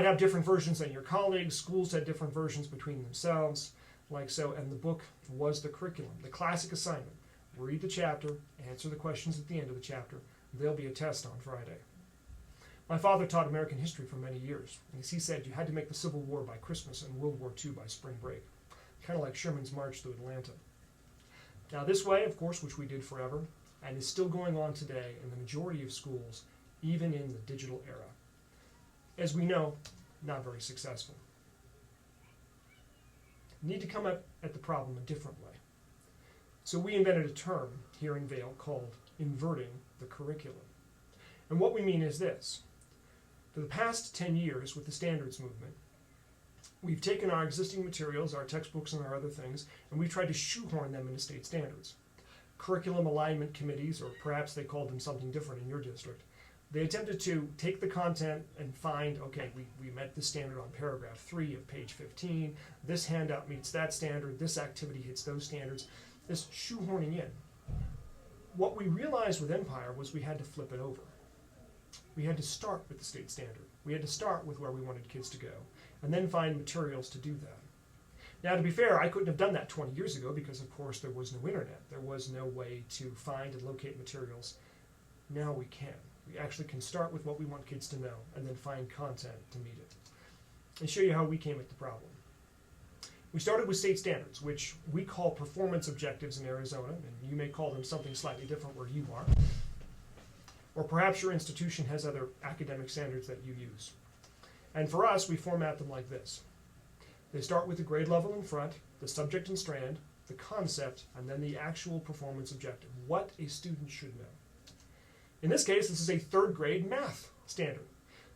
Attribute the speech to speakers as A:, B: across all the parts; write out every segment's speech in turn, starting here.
A: might have different versions than your colleagues. Schools had different versions between themselves, like so, and the book was the curriculum. The classic assignment: read the chapter, answer the questions at the end of the chapter. There'll be a test on Friday. My father taught American history for many years, and as he said, you had to make the Civil War by Christmas and World War II by spring break, kind of like Sherman's March through Atlanta. Now this way, of course, which we did forever, and is still going on today in the majority of schools, even in the digital era. As we know, not very successful. Need to come up at the problem a different way. So we invented a term here in Vail called inverting the curriculum. And what we mean is this. For the past 10 years with the standards movement, we've taken our existing materials, our textbooks and our other things, and we've tried to shoehorn them into state standards. Curriculum alignment committees, or perhaps they called them something different in your district, they attempted to take the content and find, okay, we met the standard on paragraph 3 of page 15, this handout meets that standard, this activity hits those standards, this shoehorning in. What we realized with Empire was we had to flip it over. We had to start with the state standard. We had to start with where we wanted kids to go, and then find materials to do that. Now, to be fair, I couldn't have done that 20 years ago because, of course, there was no internet. There was no way to find and locate materials. Now we can. We actually can start with what we want kids to know and then find content to meet it. And show you how we came at the problem. We started with state standards, which we call performance objectives in Arizona, and you may call them something slightly different where you are. Or perhaps your institution has other academic standards that you use. And for us, we format them like this. They start with the grade level in front, the subject and strand, the concept, and then the actual performance objective, what a student should know. In this case, this is a 3rd grade math standard.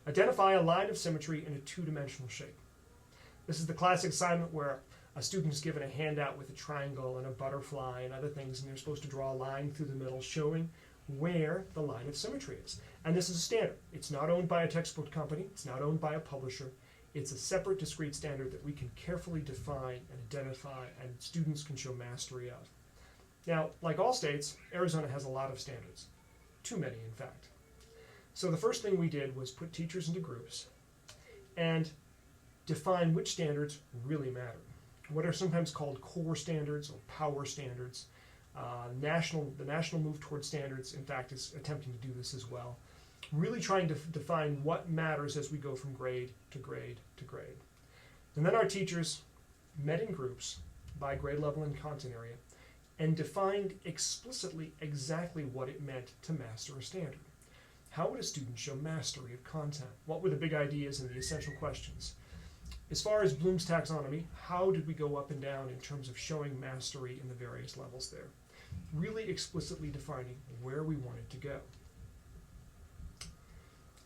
A: Identify a line of symmetry in a 2-dimensional shape. This is the classic assignment where a student is given a handout with a triangle and a butterfly and other things, and they're supposed to draw a line through the middle showing where the line of symmetry is. And this is a standard. It's not owned by a textbook company. It's not owned by a publisher. It's a separate, discrete standard that we can carefully define and identify, and students can show mastery of. Now, like all states, Arizona has a lot of standards. Too many, in fact. So the first thing we did was put teachers into groups and define which standards really matter. What are sometimes called core standards or power standards. The national move towards standards, in fact, is attempting to do this as well. Really trying to define what matters as we go from grade to grade to grade. And then our teachers met in groups by grade level and content area and defined explicitly exactly what it meant to master a standard. How would a student show mastery of content? What were the big ideas and the essential questions? As far as Bloom's taxonomy, how did we go up and down in terms of showing mastery in the various levels there? Really explicitly defining where we wanted to go.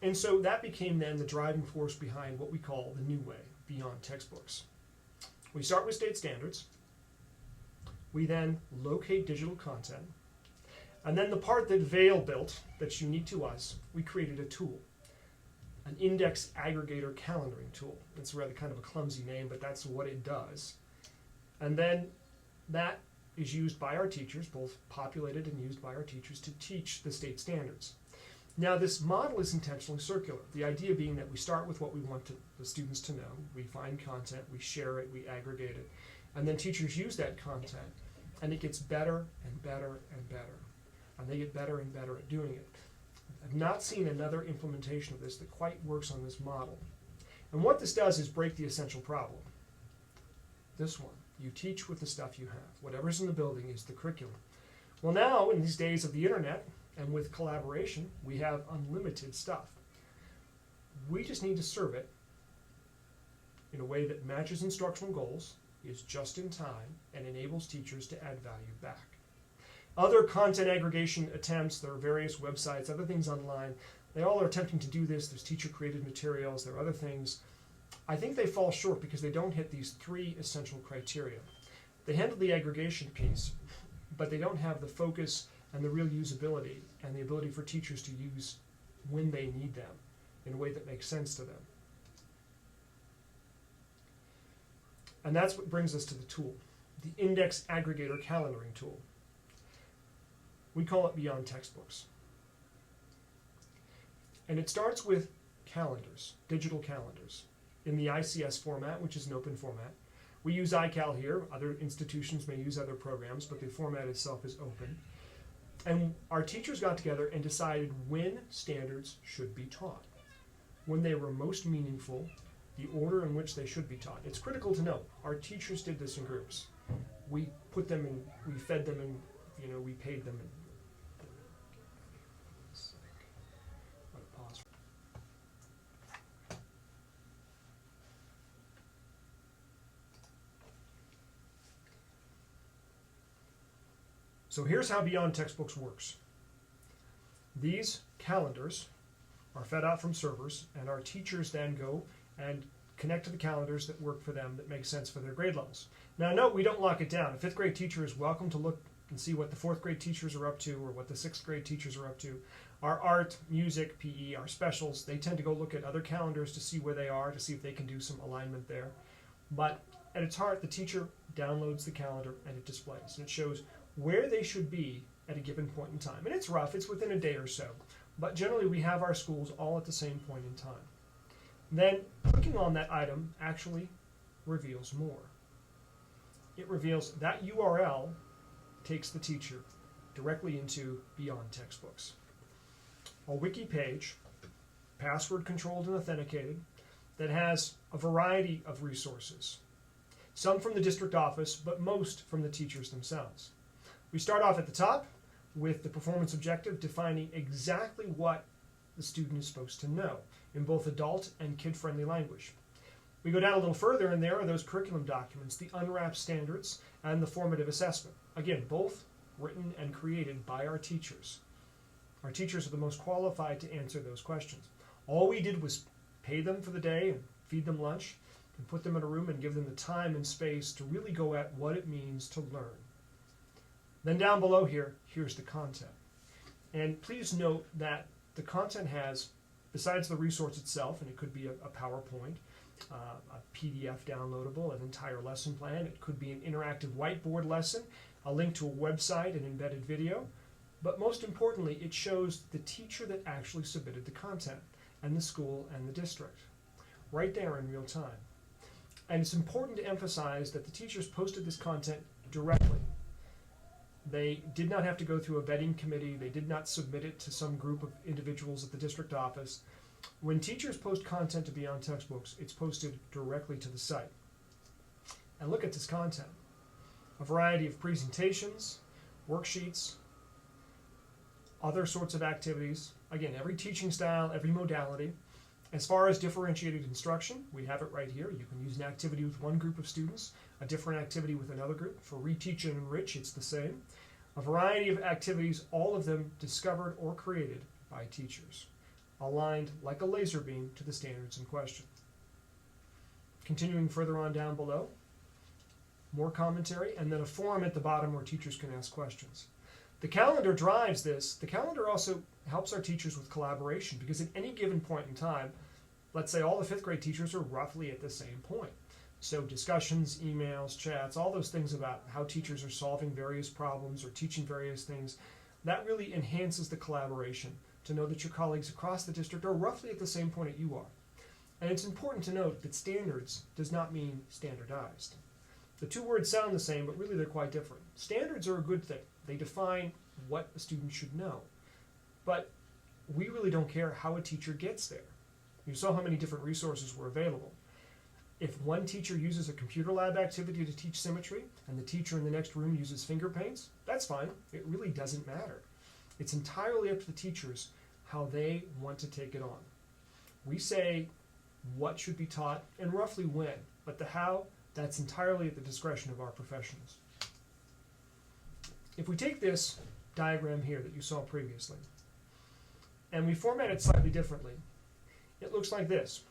A: And so that became then the driving force behind what we call the new way, beyond textbooks. We start with state standards. We then locate digital content. And then the part that Vail built, that's unique to us, we created a tool, an index aggregator calendaring tool. It's rather kind of a clumsy name, but that's what it does. And then that is used by our teachers, both populated and used by our teachers, to teach the state standards. Now, this model is intentionally circular, the idea being that we start with what we want the students to know, we find content, we share it, we aggregate it, and then teachers use that content, and it gets better and better and better, and they get better and better at doing it. I've not seen another implementation of this that quite works on this model. And what this does is break the essential problem. This one, you teach with the stuff you have. Whatever's in the building is the curriculum. Well, now, in these days of the internet, and with collaboration, we have unlimited stuff. We just need to serve it in a way that matches instructional goals, is just in time, and enables teachers to add value back. Other content aggregation attempts, there are various websites, other things online, they all are attempting to do this. There's teacher-created materials, there are other things. I think they fall short because they don't hit these 3 essential criteria. They handle the aggregation piece, but they don't have the focus and the real usability and the ability for teachers to use when they need them in a way that makes sense to them. And that's what brings us to the tool, the index aggregator calendaring tool. We call it Beyond Textbooks. And it starts with calendars, digital calendars. in the ICS format, which is an open format. We use iCal here. Other institutions may use other programs, but the format itself is open. And our teachers got together and decided when standards should be taught, when they were most meaningful, the order in which they should be taught. It's critical to note, our teachers did this in groups. We put them in, we fed them and, we paid them. Pause. So here's how Beyond Textbooks works. These calendars are fed out from servers, and our teachers then go and connect to the calendars that work for them, that make sense for their grade levels. Now note, we don't lock it down. A fifth grade teacher is welcome to look and see what the fourth grade teachers are up to or what the sixth grade teachers are up to. Our art, music, PE, our specials, they tend to go look at other calendars to see where they are, to see if they can do some alignment there. But at its heart, the teacher downloads the calendar and it displays, and it shows where they should be at a given point in time. And it's rough, it's within a day or so, but generally we have our schools all at the same point in time. Then clicking on that item actually reveals more. It reveals that URL takes the teacher directly into Beyond Textbooks. A wiki page, password controlled and authenticated, that has a variety of resources. Some from the district office, but most from the teachers themselves. We start off at the top with the performance objective defining exactly what the student is supposed to know in both adult and kid-friendly language. We go down a little further, and there are those curriculum documents, the unwrapped standards, and the formative assessment. Again, both written and created by our teachers. Our teachers are the most qualified to answer those questions. All we did was pay them for the day and feed them lunch and put them in a room and give them the time and space to really go at what it means to learn. Then down below here, here's the content. And please note that the content has, besides the resource itself, and it could be a PowerPoint, a PDF downloadable, an entire lesson plan, it could be an interactive whiteboard lesson, a link to a website, an embedded video, but most importantly, it shows the teacher that actually submitted the content, and the school and the district, right there in real time. And it's important to emphasize that the teachers posted this content directly. They did not have to go through a vetting committee. They did not submit it to some group of individuals at the district office. When teachers post content to Beyond Textbooks, it's posted directly to the site. And look at this content. A variety of presentations, worksheets, other sorts of activities. Again, every teaching style, every modality. As far as differentiated instruction, we have it right here. You can use an activity with one group of students, a different activity with another group. For reteach and enrich, it's the same. A variety of activities, all of them discovered or created by teachers, aligned like a laser beam to the standards in question. Continuing further on down below, more commentary, and then a forum at the bottom where teachers can ask questions. The calendar drives this. The calendar also helps our teachers with collaboration, because at any given point in time, let's say all the fifth grade teachers are roughly at the same point. So discussions, emails, chats, all those things about how teachers are solving various problems or teaching various things, that really enhances the collaboration to know that your colleagues across the district are roughly at the same point that you are. And it's important to note that standards does not mean standardized. The two words sound the same, but really they're quite different. Standards are a good thing. They define what a student should know. But we really don't care how a teacher gets there. You saw how many different resources were available. If one teacher uses a computer lab activity to teach symmetry, and the teacher in the next room uses finger paints, that's fine. It really doesn't matter. It's entirely up to the teachers how they want to take it on. We say what should be taught and roughly when, but the how, that's entirely at the discretion of our professionals. If we take this diagram here that you saw previously, and we format it slightly differently, it looks like this.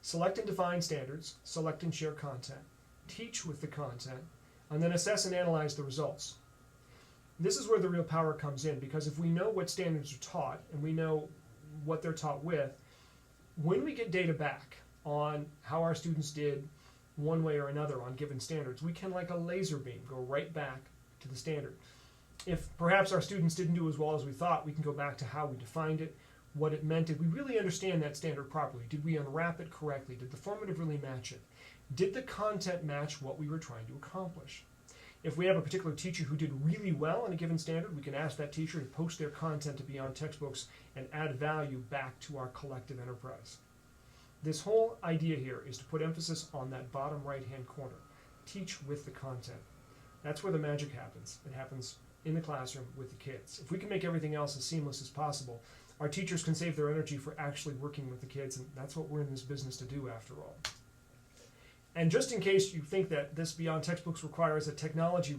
A: Select and define standards, select and share content, teach with the content, and then assess and analyze the results. This is where the real power comes in, because if we know what standards are taught and we know what they're taught with, when we get data back on how our students did one way or another on given standards, we can, like a laser beam, go right back to the standard. If perhaps our students didn't do as well as we thought, we can go back to how we defined it, what it meant. Did we really understand that standard properly? Did we unwrap it correctly? Did the formative really match it? Did the content match what we were trying to accomplish? If we have a particular teacher who did really well in a given standard, we can ask that teacher to post their content to beyond textbooks and add value back to our collective enterprise. This whole idea here is to put emphasis on that bottom right-hand corner. Teach with the content. That's where the magic happens. It happens in the classroom with the kids. If we can make everything else as seamless as possible, our teachers can save their energy for actually working with the kids, and that's what we're in this business to do after all. And just in case you think that this beyond textbooks requires a technology